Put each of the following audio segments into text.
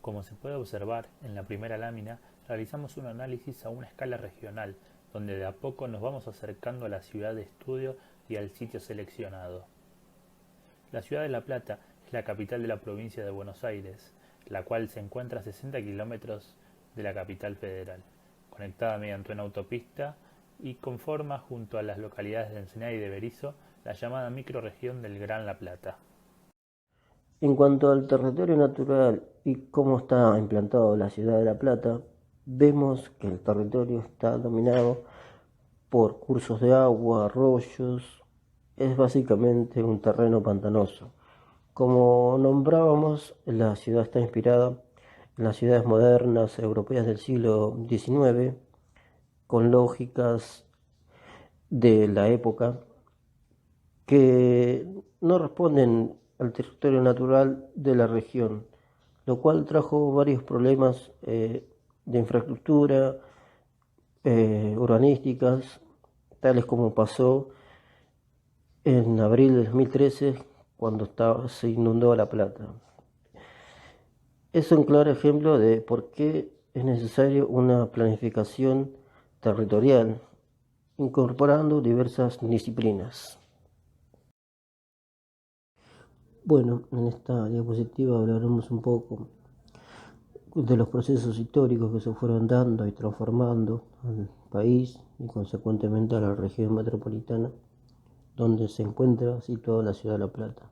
Como se puede observar en la primera lámina, realizamos un análisis a una escala regional, donde de a poco nos vamos acercando a la ciudad de estudio y al sitio seleccionado. La ciudad de La Plata es la capital de la provincia de Buenos Aires, la cual se encuentra a 60 kilómetros de la capital federal, conectada mediante una autopista y conforma junto a las localidades de Ensenada y de Berisso la llamada microrregión del Gran La Plata. En cuanto al territorio natural y cómo está implantado la ciudad de La Plata, vemos que el territorio está dominado por cursos de agua, arroyos, es básicamente un terreno pantanoso. Como nombrábamos, la ciudad está inspirada en las ciudades modernas europeas del siglo XIX, con lógicas de la época que no responden al territorio natural de la región, lo cual trajo varios problemas de infraestructura, urbanísticas, tales como pasó en abril de 2013 cuando se inundó La Plata. Es un claro ejemplo de por qué es necesario una planificación territorial, incorporando diversas disciplinas. Bueno, en esta diapositiva hablaremos un poco de los procesos históricos que se fueron dando y transformando al país y consecuentemente a la región metropolitana donde se encuentra situada la ciudad de La Plata.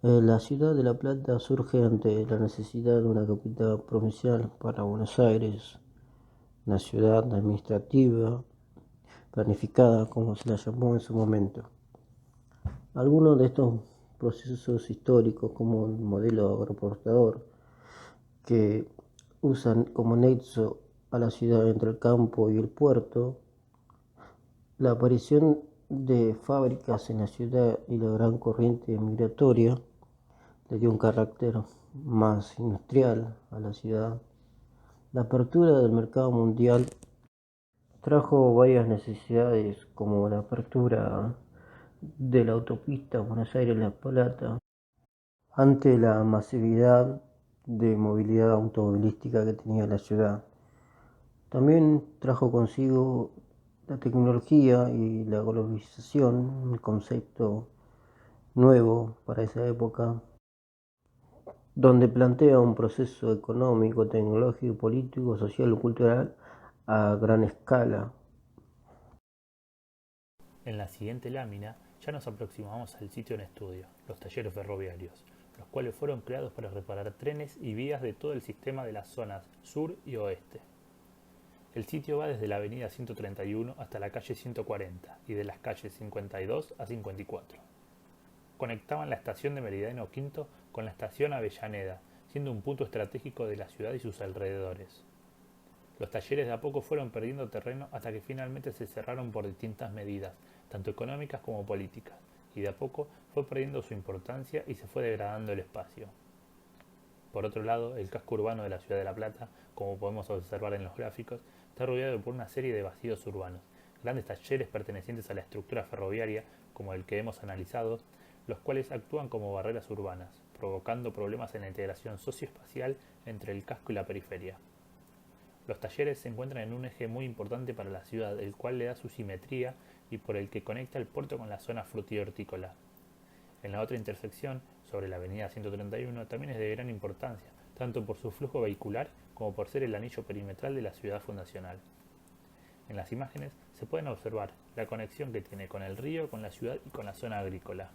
La ciudad de La Plata surge ante la necesidad de una capital provincial para Buenos Aires, una ciudad administrativa planificada como se la llamó en su momento. Algunos de estos procesos históricos como el modelo agroexportador que usan como nexo a la ciudad entre el campo y el puerto, la aparición de fábricas en la ciudad y la gran corriente migratoria le dio un carácter más industrial a la ciudad. La apertura del mercado mundial trajo varias necesidades como la apertura de la autopista Buenos Aires-La Plata ante la masividad de movilidad automovilística que tenía la ciudad. También trajo consigo la tecnología y la globalización, un concepto nuevo para esa época, donde plantea un proceso económico, tecnológico, político, social y cultural a gran escala. En la siguiente lámina ya nos aproximamos al sitio en estudio, los talleres ferroviarios, los cuales fueron creados para reparar trenes y vías de todo el sistema de las zonas sur y oeste. El sitio va desde la avenida 131 hasta la calle 140 y de las calles 52 a 54. Conectaban la estación de Meridiano Quinto con la estación Avellaneda, siendo un punto estratégico de la ciudad y sus alrededores. Los talleres de a poco fueron perdiendo terreno hasta que finalmente se cerraron por distintas medidas, tanto económicas como políticas, y de a poco fue perdiendo su importancia y se fue degradando el espacio. Por otro lado, el casco urbano de la ciudad de La Plata, como podemos observar en los gráficos, está rodeado por una serie de vacíos urbanos, grandes talleres pertenecientes a la estructura ferroviaria, como el que hemos analizado, los cuales actúan como barreras urbanas, provocando problemas en la integración socioespacial entre el casco y la periferia. Los talleres se encuentran en un eje muy importante para la ciudad, el cual le da su simetría y por el que conecta el puerto con la zona frutícola. En la otra intersección, sobre la avenida 131, también es de gran importancia, tanto por su flujo vehicular como por ser el anillo perimetral de la ciudad fundacional. En las imágenes se pueden observar la conexión que tiene con el río, con la ciudad y con la zona agrícola.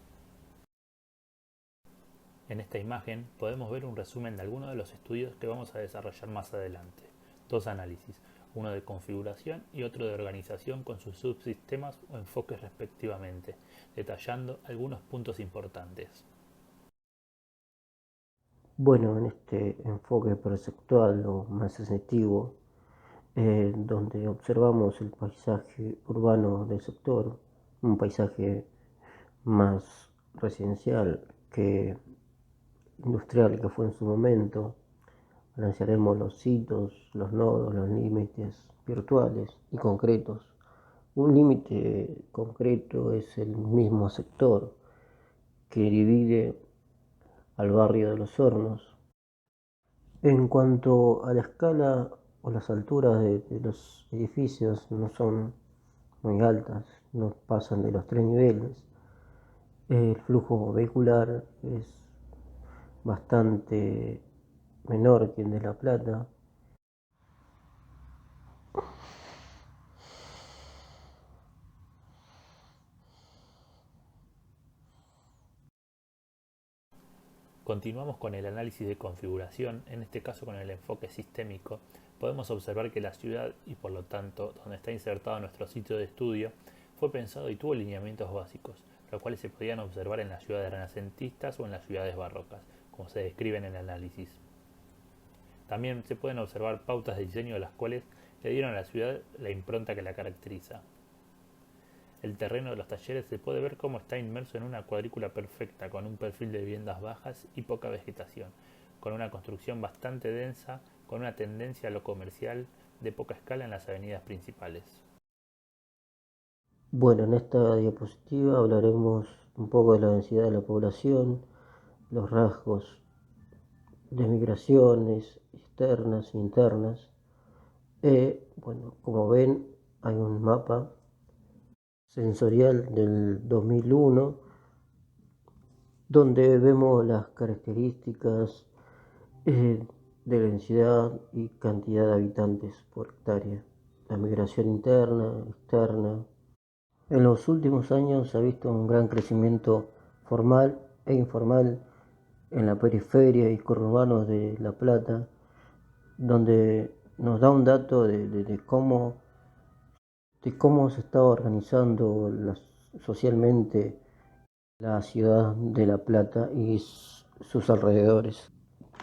En esta imagen podemos ver un resumen de algunos de los estudios que vamos a desarrollar más adelante. Dos análisis, uno de configuración y otro de organización con sus subsistemas o enfoques respectivamente, detallando algunos puntos importantes. Bueno, en este enfoque perceptual o más sensitivo, donde observamos el paisaje urbano del sector, un paisaje más residencial que industrial que fue en su momento, analizaremos los hitos, los nodos, los límites virtuales y concretos. Un límite concreto es el mismo sector que divide al barrio de Los Hornos En cuanto a la escala o las alturas de los edificios, no son muy altas, no pasan de los 3 niveles. El flujo vehicular es bastante menor que el de La Plata. Continuamos con el análisis de configuración, en este caso con el enfoque sistémico. Podemos observar que la ciudad, y por lo tanto donde está insertado nuestro sitio de estudio, fue pensado y tuvo lineamientos básicos, los cuales se podían observar en las ciudades renacentistas o en las ciudades barrocas, como se describe en el análisis. También se pueden observar pautas de diseño de las cuales le dieron a la ciudad la impronta que la caracteriza. El terreno de los talleres se puede ver cómo está inmerso en una cuadrícula perfecta, con un perfil de viviendas bajas y poca vegetación, con una construcción bastante densa, con una tendencia a lo comercial de poca escala en las avenidas principales. Bueno, en esta diapositiva hablaremos un poco de la densidad de la población, los rasgos de migraciones externas e internas. Bueno, como ven, hay un mapa sensorial del 2001 donde vemos las características de densidad y cantidad de habitantes por hectárea, la migración interna, externa. En los últimos años se ha visto un gran crecimiento formal e informal en la periferia y conurbanos de La Plata, donde nos da un dato de cómo se está organizando socialmente la ciudad de La Plata y sus alrededores.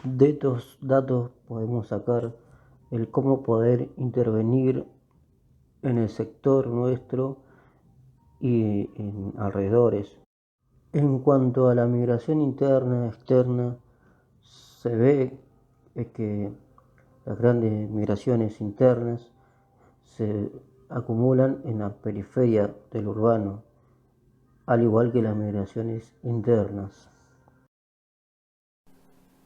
De estos datos podemos sacar el cómo poder intervenir en el sector nuestro y en alrededores. En cuanto a la migración interna, externa, se ve que las grandes migraciones internas se acumulan en la periferia del urbano, al igual que las migraciones internas.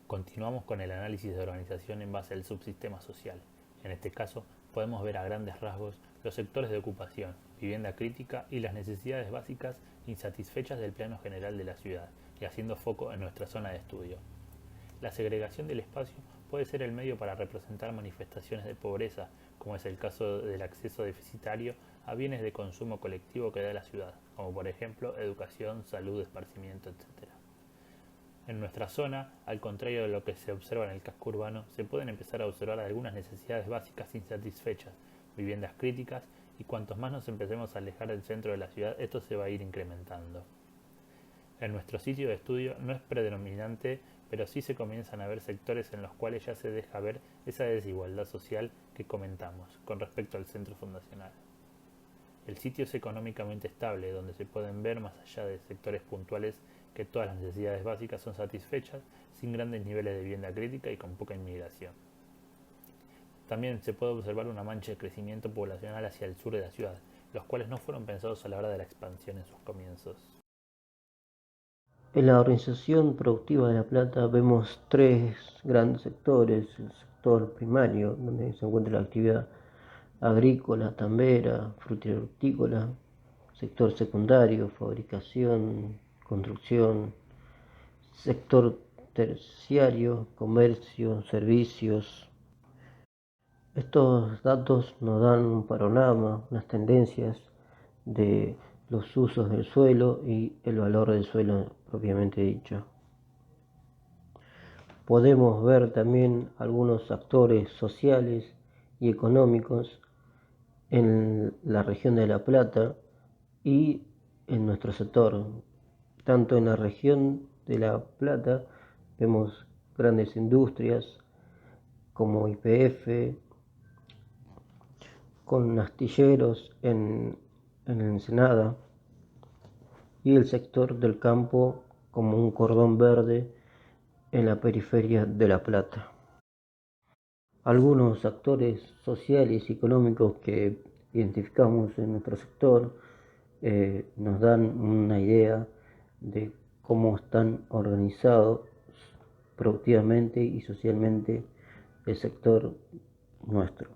Continuamos con el análisis de organización en base al subsistema social. En este caso, podemos ver a grandes rasgos los sectores de ocupación, vivienda crítica y las necesidades básicas insatisfechas del plano general de la ciudad, y haciendo foco en nuestra zona de estudio. La segregación del espacio puede ser el medio para representar manifestaciones de pobreza, como es el caso del acceso deficitario a bienes de consumo colectivo que da la ciudad, como por ejemplo educación, salud, esparcimiento, etc. En nuestra zona, al contrario de lo que se observa en el casco urbano, se pueden empezar a observar algunas necesidades básicas insatisfechas, viviendas críticas, y cuantos más nos empecemos a alejar del centro de la ciudad, esto se va a ir incrementando. En nuestro sitio de estudio no es predominante, pero sí se comienzan a ver sectores en los cuales ya se deja ver esa desigualdad social que comentamos con respecto al centro fundacional. El sitio es económicamente estable, donde se pueden ver, más allá de sectores puntuales, que todas las necesidades básicas son satisfechas, sin grandes niveles de vivienda crítica y con poca inmigración. También se puede observar una mancha de crecimiento poblacional hacia el sur de la ciudad, los cuales no fueron pensados a la hora de la expansión en sus comienzos. En la organización productiva de La Plata vemos 3 grandes sectores: el sector primario, donde se encuentra la actividad agrícola, tambera, frutícola; sector secundario, fabricación, construcción; sector terciario, comercio, servicios. Estos datos nos dan un panorama, unas tendencias de los usos del suelo y el valor del suelo propiamente dicho. Podemos ver también algunos actores sociales y económicos en la región de La Plata y en nuestro sector. Tanto en la región de La Plata vemos grandes industrias como YPF, con astilleros en Ensenada, y el sector del campo como un cordón verde en la periferia de La Plata. Algunos actores sociales y económicos que identificamos en nuestro sector nos dan una idea de cómo están organizados productivamente y socialmente el sector nuestro.